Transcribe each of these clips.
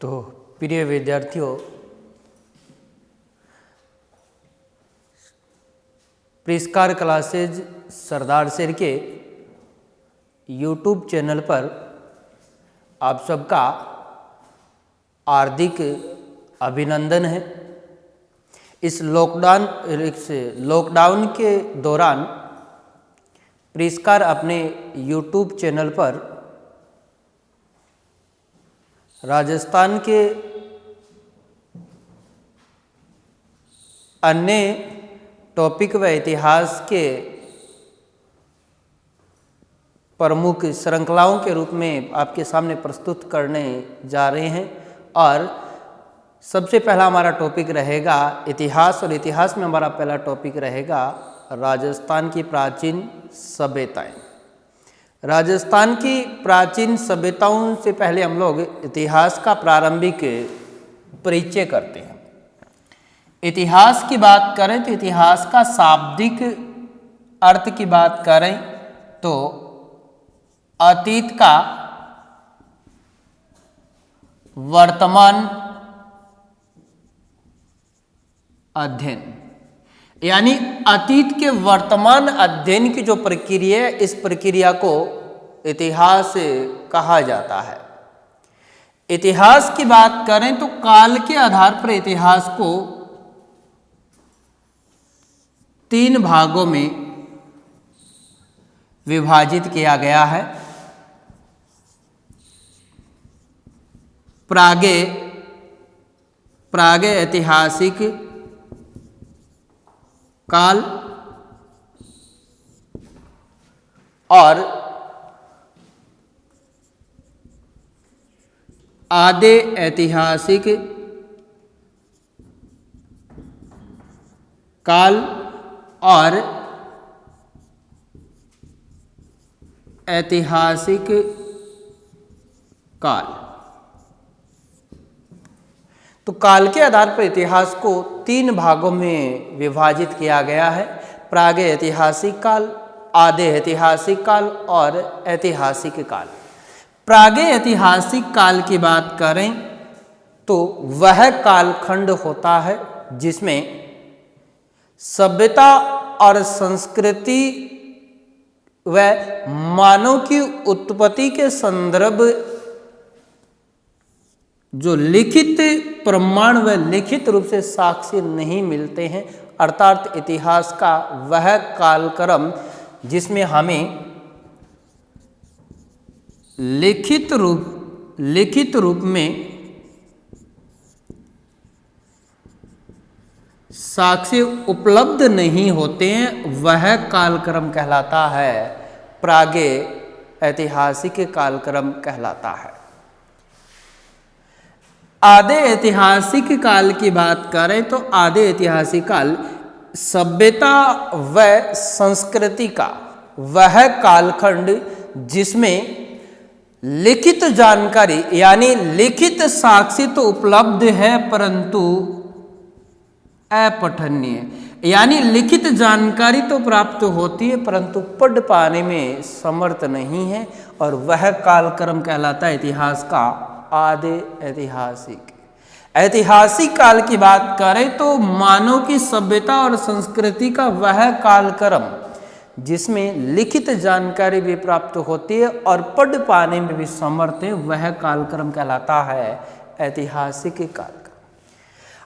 तो प्रिय विद्यार्थियों, प्रिस्कार क्लासेज सरदार सिर के यूट्यूब चैनल पर आप सबका हार्दिक अभिनंदन है। इस लॉकडाउन के दौरान प्रिस्कार अपने यूट्यूब चैनल पर राजस्थान के अन्य टॉपिक व इतिहास के प्रमुख श्रृंखलाओं के रूप में आपके सामने प्रस्तुत करने जा रहे हैं। और सबसे पहला हमारा टॉपिक रहेगा इतिहास, और इतिहास में हमारा पहला टॉपिक रहेगा राजस्थान की प्राचीन सभ्यताएं। राजस्थान की प्राचीन सभ्यताओं से पहले हम लोग इतिहास का प्रारंभिक परिचय करते हैं। इतिहास की बात करें तो इतिहास का शाब्दिक अर्थ की बात करें तो अतीत का वर्तमान अध्ययन, यानी अतीत के वर्तमान अध्ययन की जो प्रक्रिया है, इस प्रक्रिया को इतिहास कहा जाता है। इतिहास की बात करें तो काल के आधार पर इतिहास को 3 भागों में विभाजित किया गया है। प्रागैतिहासिक काल और आदि ऐतिहासिक काल और ऐतिहासिक काल। तो काल के आधार पर इतिहास को 3 भागों में विभाजित किया गया है। प्रागैतिहासिक काल, आदि ऐतिहासिक काल और ऐतिहासिक काल। प्रागैतिहासिक काल की बात करें तो वह कालखंड होता है जिसमें सभ्यता और संस्कृति व मानव की उत्पत्ति के संदर्भ जो लिखित प्रमाण व लिखित रूप से साक्ष्य नहीं मिलते हैं, अर्थात इतिहास का वह कालक्रम जिसमें हमें लिखित रूप में साक्ष्य उपलब्ध नहीं होते हैं, वह कालक्रम कहलाता है, प्रागैतिहासिक कालक्रम कहलाता है। आदि ऐतिहासिक काल की बात करें तो आदि ऐतिहासिक काल सभ्यता व संस्कृति का वह कालखंड जिसमें लिखित जानकारी यानी लिखित साक्ष्य तो उपलब्ध है परंतु अपठनीय, यानी लिखित जानकारी तो प्राप्त होती है परंतु पढ़ पाने में समर्थ नहीं है, और वह कालक्रम कहलाता है इतिहास का आदि ऐतिहासिक। ऐतिहासिक काल की बात करें तो मानव की सभ्यता और संस्कृति का वह कालक्रम जिसमें लिखित जानकारी भी प्राप्त होती है और पढ़ पाने में भी समर्थ है, वह कालक्रम कहलाता है ऐतिहासिक काल।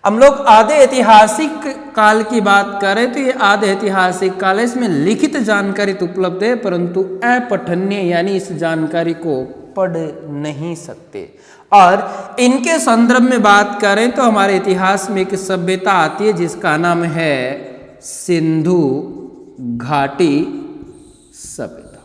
हम लोग आदि ऐतिहासिक काल की बात करें तो ये आदि ऐतिहासिक काल है, इसमें लिखित जानकारी तो उपलब्ध है परंतु अपठनीय, यानी इस जानकारी को पढ़ नहीं सकते। और इनके संदर्भ में बात करें तो हमारे इतिहास में एक सभ्यता आती है जिसका नाम है सिंधु घाटी सभ्यता।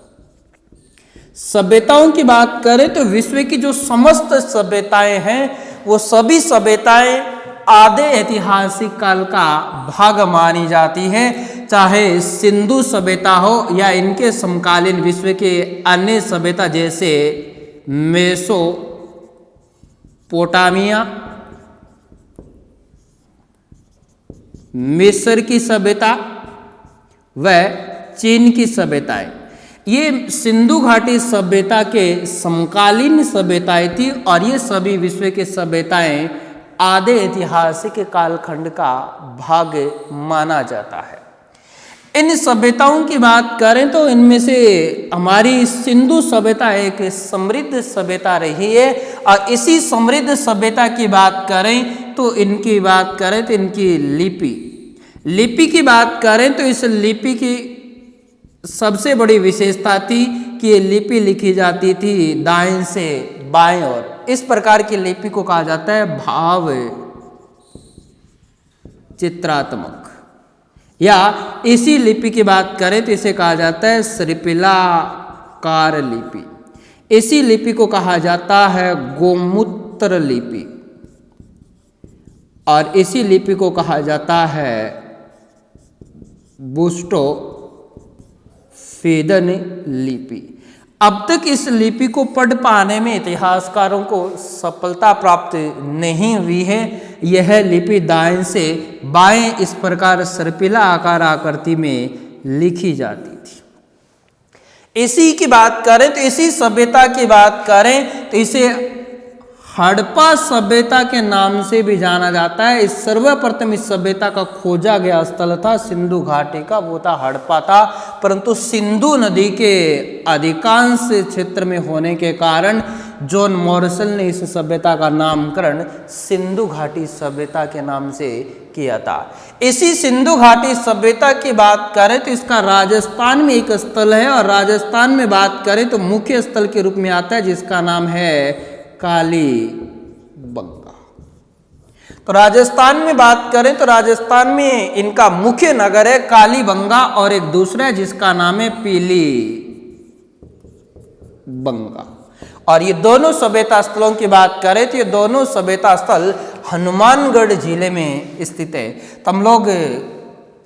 सभ्यताओं की बात करें तो विश्व की जो समस्त सभ्यताएं हैं वो सभी सभ्यताएं आदि ऐतिहासिक काल का भाग मानी जाती है, चाहे सिंधु सभ्यता हो या इनके समकालीन विश्व के अन्य सभ्यता जैसे मेसोपोटामिया, मिस्र की सभ्यता व चीन की सभ्यताएं। ये सिंधु घाटी सभ्यता के समकालीन सभ्यताएं थी और ये सभी विश्व के सभ्यताएं आधे ऐतिहासिक कालखंड का भाग माना जाता है। इन सभ्यताओं की बात करें तो इनमें से हमारी सिंधु सभ्यता एक समृद्ध सभ्यता रही है और इसी समृद्ध सभ्यता की बात करें तो इनकी लिपि की बात करें तो इस लिपि की सबसे बड़ी विशेषता थी कि ये लिपि लिखी जाती थी दाएं से बाएं ओर। इस प्रकार की लिपि को कहा जाता है भाव चित्रात्मक, या इसी लिपि की बात करें तो इसे कहा जाता है श्रीपिलाकार लिपि। इसी लिपि को कहा जाता है गोमूत्र लिपि और इसी लिपि को कहा जाता है बुस्टो फेदन लिपि। अब तक इस लिपि को पढ़ पाने में इतिहासकारों को सफलता प्राप्त नहीं हुई है। यह लिपि दाएं से बाएं इस प्रकार सर्पिला आकार आकृति में लिखी जाती थी। इसी की बात करें तो इसी सभ्यता की बात करें तो इसे हड़प्पा सभ्यता के नाम से भी जाना जाता है। इस सर्वप्रथम इस सभ्यता का खोजा गया स्थल था सिंधु घाटी का, वो था हड़प्पा था। परंतु सिंधु नदी के अधिकांश क्षेत्र में होने के कारण जॉन मॉरिसन ने इस सभ्यता का नामकरण सिंधु घाटी सभ्यता के नाम से किया था। इसी सिंधु घाटी सभ्यता की बात करें तो इसका राजस्थान में एक स्थल है और राजस्थान में बात करें तो मुख्य स्थल के रूप में आता है जिसका नाम है कालीबंगा। तो राजस्थान में बात करें तो राजस्थान में इनका मुख्य नगर है कालीबंगा और एक दूसरा है जिसका नाम है पीलीबंगा। और ये दोनों सभ्यता स्थलों की बात करें तो ये दोनों सभ्यता स्थल हनुमानगढ़ जिले में स्थित है। तो हम लोग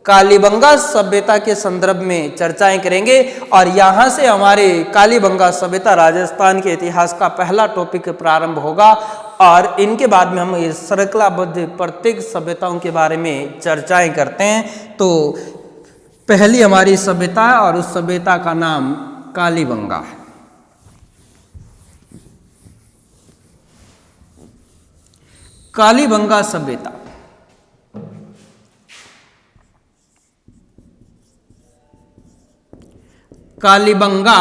कालीबंगा सभ्यता के संदर्भ में चर्चाएं करेंगे और यहाँ से हमारे कालीबंगा सभ्यता राजस्थान के इतिहास का पहला टॉपिक प्रारंभ होगा और इनके बाद में हम इस श्रृंखलाबद्ध प्रत्येक सभ्यताओं के बारे में चर्चाएं करते हैं। तो पहली हमारी सभ्यता है और उस सभ्यता का नाम कालीबंगा है। कालीबंगा सभ्यता कालीबंगा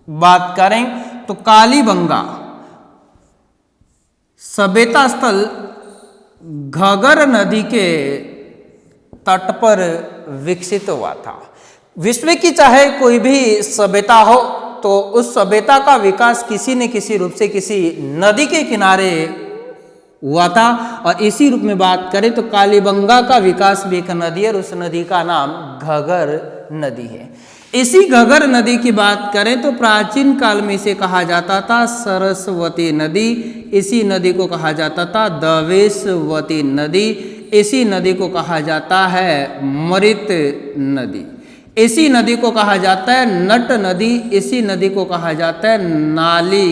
बात करें तो कालीबंगा सभ्यता स्थल घगर नदी के तट पर विकसित हुआ था। विश्व की चाहे कोई भी सभ्यता हो तो उस सभ्यता का विकास किसी न किसी रूप से किसी नदी के किनारे हुआ था और इसी रूप में बात करें तो कालीबंगा का विकास भी एक नदी है और उस नदी का नाम घगर नदी है। इसी घगर नदी की बात करें तो प्राचीन काल में इसे कहा जाता था सरस्वती नदी। इसी नदी को कहा जाता था दवेशवती नदी। इसी नदी को कहा जाता है मृत नदी। इसी नदी को कहा जाता है नट नदी। इसी नदी को कहा जाता है नाली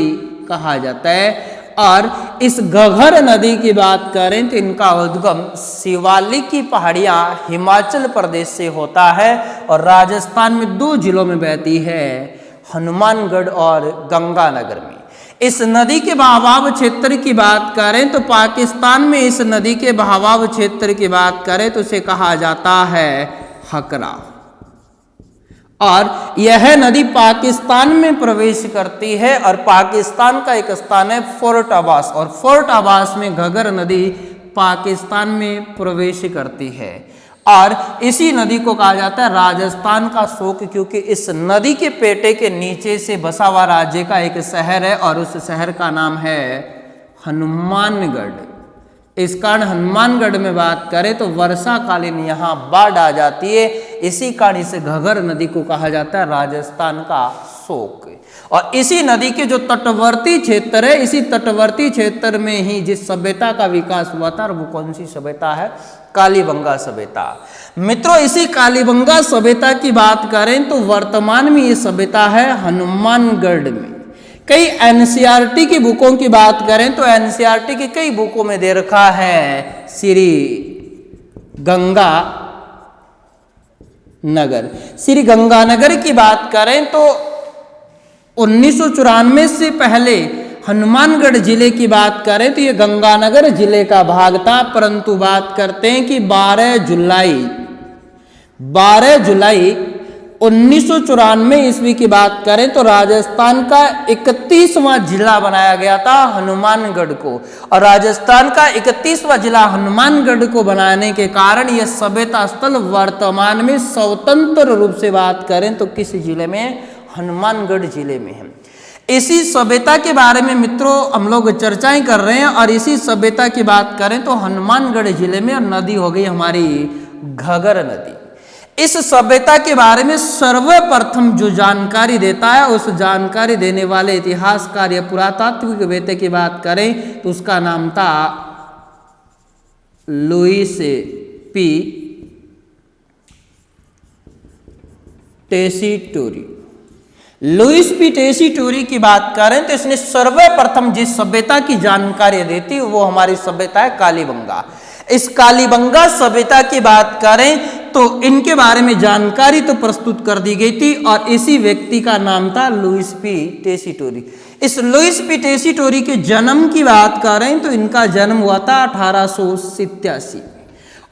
कहा जाता है। और इस घगर नदी की बात करें तो इनका उद्गम शिवालिक की पहाड़ियां हिमाचल प्रदेश से होता है और राजस्थान में दो जिलों में बहती है, हनुमानगढ़ और गंगानगर में। इस नदी के बहाव क्षेत्र की बात करें तो पाकिस्तान में इस नदी के बहाव क्षेत्र की बात करें तो उसे कहा जाता है हकरा और यह नदी पाकिस्तान में प्रवेश करती है और पाकिस्तान का एक स्थान है फोर्ट अब्बास और फोर्ट अब्बास में घगर नदी पाकिस्तान में प्रवेश करती है और इसी नदी को कहा जाता है राजस्थान का शोक क्योंकि इस नदी के पेटे के नीचे से बसा हुआ राज्य का एक शहर है और उस शहर का नाम है हनुमानगढ़। इस कारण हनुमानगढ़ में बात करें तो वर्षाकालीन यहाँ बाढ़ आ जाती है। इसी कारण इसे घगर नदी को कहा जाता है राजस्थान का शोक। और इसी नदी के जो तटवर्ती क्षेत्र है, इसी तटवर्ती क्षेत्र में ही जिस सभ्यता का विकास हुआ था वो कौन सी सभ्यता है? कालीबंगा सभ्यता। मित्रों, इसी कालीबंगा सभ्यता की बात करें तो वर्तमान में ये सभ्यता है हनुमानगढ़ में। कई एनसीईआरटी की बुकों की बात करें तो एनसीईआरटी की कई बुकों में दे रखा है श्री गंगा नगर। श्री गंगानगर की बात करें तो 1994 से पहले हनुमानगढ़ जिले की बात करें तो ये गंगानगर जिले का भाग था, परंतु बात करते हैं कि 12 जुलाई 1994 ईस्वी की बात करें तो राजस्थान का 31वां जिला बनाया गया था हनुमानगढ़ को। और राजस्थान का 31वां जिला हनुमानगढ़ को बनाने के कारण यह सभ्यता स्थल वर्तमान में स्वतंत्र रूप से बात करें तो किस जिले में? हनुमानगढ़ जिले में है। इसी सभ्यता के बारे में मित्रों हम लोग चर्चाएं कर रहे हैं और इसी सभ्यता की बात करें तो हनुमानगढ़ जिले में नदी हो गई हमारी घगर नदी। इस सभ्यता के बारे में सर्वप्रथम जो जानकारी देता है उस जानकारी देने वाले इतिहासकार या पुरातात्विक वेत्ता की बात करें तो उसका नाम था लुईस पी टेसीटोरी। लुईस पी टेसीटोरी की बात करें तो इसने सर्वप्रथम जिस सभ्यता की जानकारी देती है वो हमारी सभ्यता है कालीबंगा। इस कालीबंगा सभ्यता की बात करें तो इनके बारे में जानकारी तो प्रस्तुत कर दी गई थी और इसी व्यक्ति का नाम था लुईस पी टेसीटोरी। इस लुईस पी टेसीटोरी के जन्म की बात करें तो इनका जन्म हुआ था 1887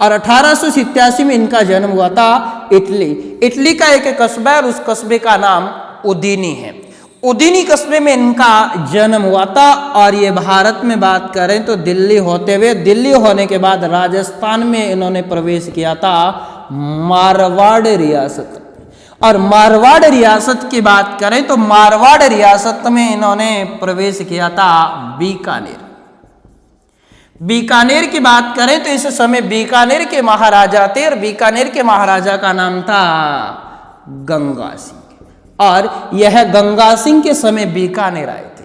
और 1887 में इनका जन्म हुआ था इटली का एक कस्बा है और उस कस्बे का नाम उदिनी है। उदिनी कस्बे में इनका जन्म हुआ था और ये भारत में बात करें तो दिल्ली होते हुए दिल्ली होने के बाद राजस्थान में इन्होंने प्रवेश किया था मारवाड़ रियासत। और मारवाड़ रियासत की बात करें तो मारवाड़ रियासत में इन्होंने प्रवेश किया था बीकानेर। बीकानेर की बात करें तो इस समय बीकानेर के महाराजा थे और बीकानेर के महाराजा का नाम था गंगा सिंह और यह गंगा सिंह के समय बीकानेर आए थे।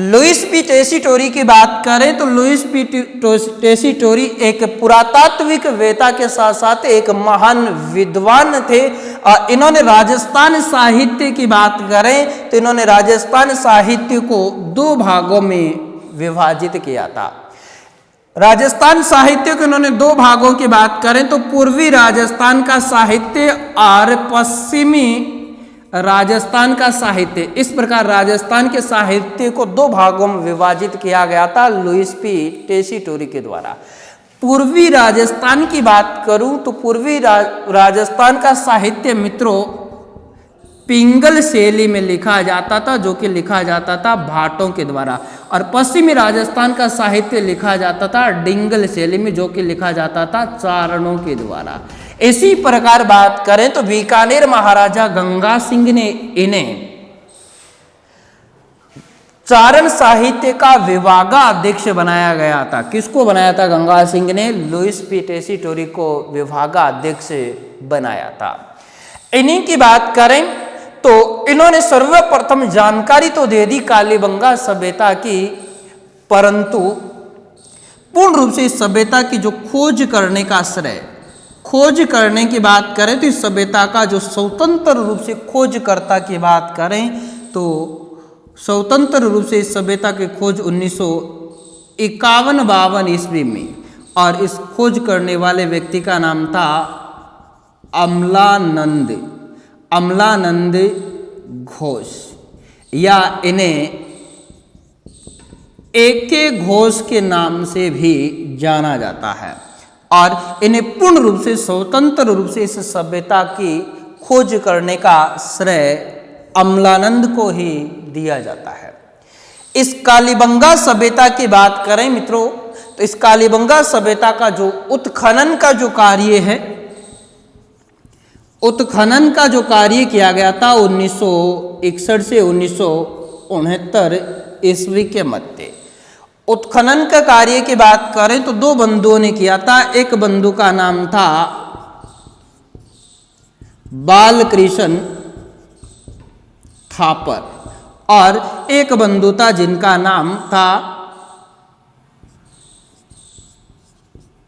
लुईस पी टेसीटोरी की बात करें तो लुईस पी टेसीटोरी एक पुरातात्विक वेत्ता के साथ साथ एक महान विद्वान थे। इन्होंने राजस्थान साहित्य की बात करें तो इन्होंने राजस्थान साहित्य को 2 भागों में विभाजित किया था। राजस्थान साहित्य को इन्होंने 2 भागों की बात करें तो पूर्वी राजस्थान का साहित्य और पश्चिमी राजस्थान का साहित्य, इस प्रकार राजस्थान के साहित्य को 2 भागों में विभाजित किया गया था लुईस पी टेसीटोरी के द्वारा। पूर्वी राजस्थान की बात करूं तो पूर्वी राजस्थान का साहित्य मित्रों पिंगल शैली में लिखा जाता था जो कि लिखा जाता था भाटों के द्वारा और पश्चिमी राजस्थान का साहित्य लिखा जाता था डिंगल शैली में जो कि लिखा जाता था चारणों के द्वारा। इसी प्रकार बात करें तो बीकानेर महाराजा गंगा सिंह ने इन्हें चारण साहित्य का विभागाध्यक्ष बनाया गया था। किसको बनाया था? गंगा सिंह ने लुईस पी टेसीटोरी को विभागाध्यक्ष बनाया था। इन्हीं की बात करें तो इन्होंने सर्वप्रथम जानकारी तो दे दी कालीबंगा सभ्यता की, परंतु पूर्ण रूप से इस सभ्यता की जो खोज करने का श्रेय, खोज करने की बात करें तो इस सभ्यता का जो स्वतंत्र रूप से खोजकर्ता की बात करें तो स्वतंत्र रूप से इस सभ्यता की खोज 1951-52 ईस्वी में और इस खोज करने वाले व्यक्ति का नाम था अमलानंद घोष या इन्हें एके घोष के नाम से भी जाना जाता है और इन्हें पूर्ण रूप से स्वतंत्र रूप से इस सभ्यता की खोज करने का श्रेय अमलानंद को ही दिया जाता है। इस कालीबंगा सभ्यता की बात करें मित्रों तो इस कालीबंगा सभ्यता का जो उत्खनन का जो कार्य है, उत्खनन का जो कार्य किया गया था 1961 से 1969 ईस्वी के मध्य। उत्खनन का कार्य की बात करें तो 2 बंधुओं ने किया था। एक बंधु का नाम था बालकृष्ण थापर और एक बंधु था जिनका नाम था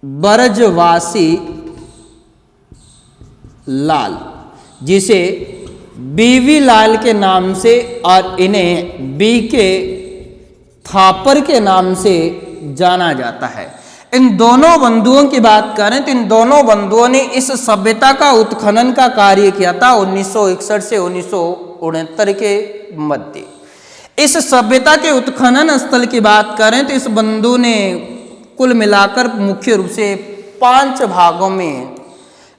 ब्रजवासी लाल, जिसे बीवी लाल के नाम से और इन्हें बी के थापर के नाम से जाना जाता है। इन दोनों बंधुओं की बात करें तो इन दोनों बंधुओं ने इस सभ्यता का उत्खनन का कार्य किया था 1961 से 1969 के मध्य। इस सभ्यता के उत्खनन स्थल की बात करें तो इस बंधु ने कुल मिलाकर मुख्य रूप से 5 भागों में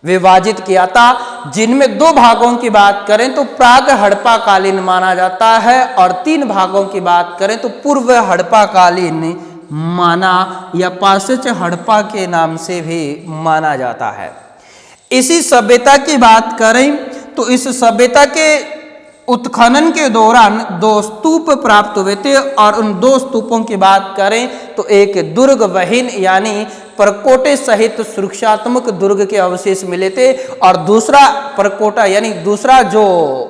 विभाजित किया था, जिनमें 2 भागों की बात करें तो प्राग हड़प्पा कालीन माना जाता है और 3 भागों की बात करें तो पूर्व हड़प्पा कालीन माना या पाश्चात्य हड़प्पा के नाम से भी माना जाता है। इसी सभ्यता की बात करें तो इस सभ्यता के उत्खनन के दौरान 2 स्तूप प्राप्त हुए थे और उन 2 स्तूपों की बात करें तो एक दुर्ग वहीन यानी परकोटे सहित सुरक्षात्मक दुर्ग के अवशेष मिले थे और दूसरा परकोटा यानी दूसरा जो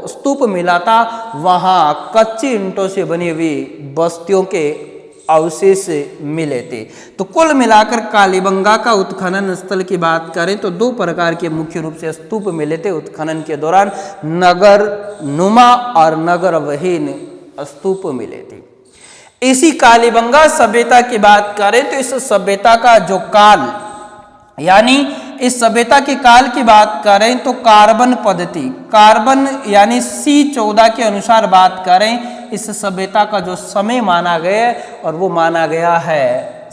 स्तूप मिला था वहां कच्ची ईंटों से बनी हुई बस्तियों के अवशेष मिले थे। तो कुल मिलाकर कालीबंगा का उत्खनन स्थल की बात करें तो 2 प्रकार के मुख्य रूप से स्तूप मिले थे उत्खनन के दौरान, नगर नुमा और नगर वहीन स्तूप मिले थे। इसी कालीबंगा सभ्यता की बात करें तो इस सभ्यता का जो काल यानी इस सभ्यता के काल की बात करें तो कार्बन पद्धति कार्बन यानी C14 के अनुसार बात करें इस सभ्यता का जो समय माना गया और वो माना गया है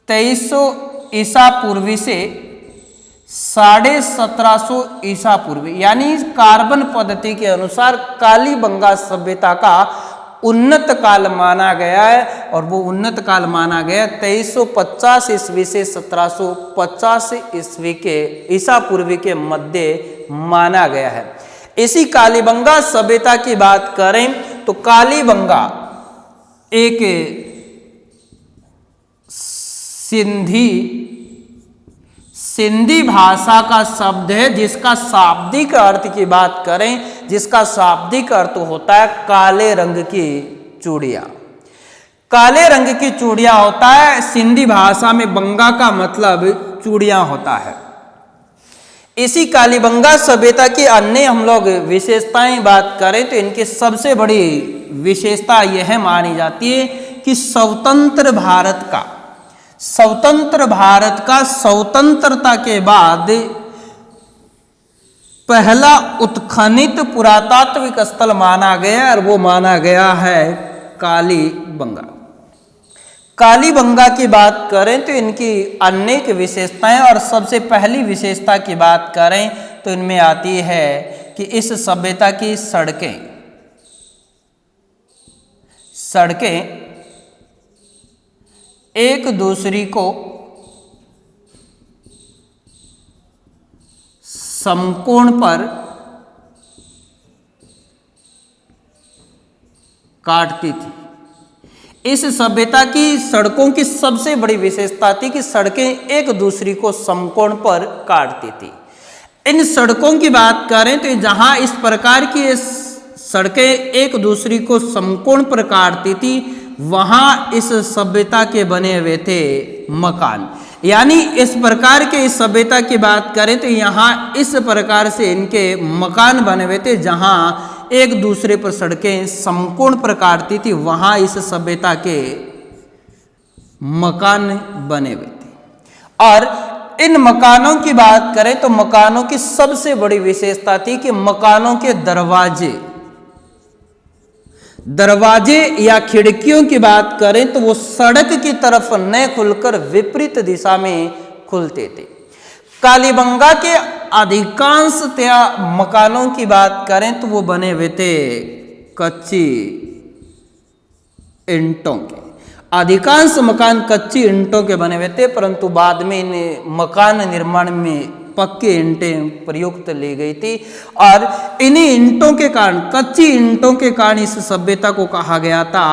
2350 ईसा पूर्वी से 1750 ईसा पूर्वी, यानी कार्बन पद्धति के अनुसार कालीबंगा सभ्यता का उन्नत काल माना गया है और वो उन्नत काल माना गया 2350 ईस्वी से 1750 ईस्वी के ईसा पूर्वी के मध्य माना गया है। इसी कालीबंगा सभ्यता की बात करें तो कालीबंगा एक सिंधी भाषा का शब्द है जिसका शाब्दिक अर्थ की बात करें जिसका शाब्दिक अर्थ होता है काले रंग की चूड़ियां। काले रंग की चूड़ियां होता है, सिंधी भाषा में बंगा का मतलब चूड़ियां होता है। इसी कालीबंगा सभ्यता की अन्य हम लोग विशेषताएं बात करें तो इनकी सबसे बड़ी विशेषता यह मानी जाती है कि स्वतंत्र भारत का स्वतंत्रता के बाद पहला उत्खनित पुरातात्विक स्थल माना गया और वो माना गया है कालीबंगा। कालीबंगा की बात करें तो इनकी अनेक विशेषताएं और सबसे पहली विशेषता की बात करें तो इनमें आती है कि इस सभ्यता की सड़कें एक दूसरी को समकोण पर काटती थी। इस सभ्यता की सड़कों की सबसे बड़ी विशेषता थी कि सड़कें एक दूसरी को समकोण पर काटती थी। इन सड़कों की बात करें तो जहां इस प्रकार की सड़कें एक दूसरी को समकोण पर काटती थी वहां इस सभ्यता के बने हुए थे मकान। यानी इस प्रकार के इस सभ्यता की बात करें तो यहाँ इस प्रकार से इनके मकान बने हुए थे जहां एक दूसरे पर सड़कें समकोण पर काटती थी, वहां इस सभ्यता के मकान बने हुए थे। और इन मकानों की बात करें तो मकानों की सबसे बड़ी विशेषता थी कि मकानों के दरवाजे या खिड़कियों की बात करें तो वो सड़क की तरफ न खुलकर विपरीत दिशा में खुलते थे। कालीबंगा के अधिकांशतया मकानों की बात करें तो वो बने हुए थे कच्ची ईंटों के। अधिकांश मकान कच्ची ईंटों के बने हुए थे, परंतु बाद में इन मकान निर्माण में पक्के ईंटें प्रयुक्त ली गई थी और इन्हीं ईंटों के कारण, कच्ची ईंटों के कारण इस सभ्यता को कहा गया था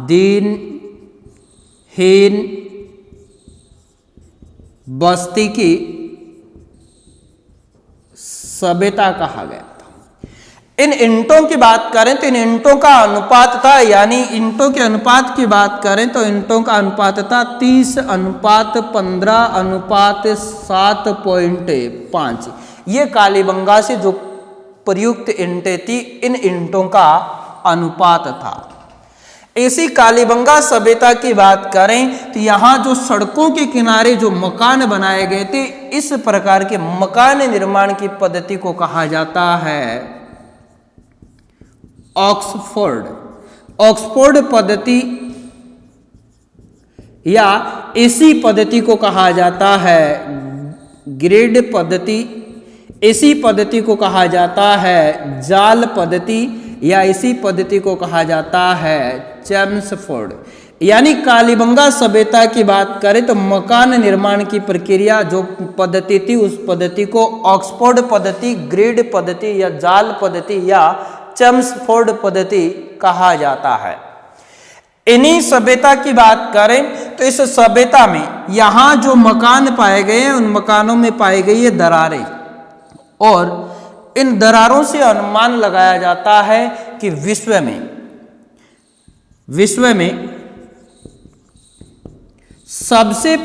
दीनहीन बस्ती की सभ्यता कहा गया था। इन ईंटों की बात करें तो इन ईंटों का अनुपात था, यानी ईंटों के अनुपात की बात करें तो ईंटों का अनुपात था 30:15:7.5। ये कालीबंगा से जो प्रयुक्त ईंटें थी इन ईंटों का अनुपात था। ऐसी कालीबंगा सभ्यता की बात करें तो यहाँ जो सड़कों के किनारे जो मकान बनाए गए थे, इस प्रकार के मकान निर्माण की पद्धति को कहा जाता है ऑक्सफोर्ड पद्धति, या ऐसी पद्धति को कहा जाता है ग्रिड पद्धति, इसी पद्धति को कहा जाता है जाल पद्धति, या इसी पद्धति को कहा जाता है चेम्सफोर्ड। यानी कालीबंगा सभ्यता की बात करें तो मकान निर्माण की प्रक्रिया जो पद्धति थी, उस पद्धति को ऑक्सफोर्ड पद्धति, ग्रिड पद्धति या जाल पद्धति या चेम्सफोर्ड पद्धति कहा जाता है। इन्हीं सभ्यता की बात करें तो इस सभ्यता में यहाँ जो मकान पाए गए हैं, उन मकानों में पाई गई है दरारें, और इन दरारों से अनुमान लगाया जाता है कि विश्व में सबसे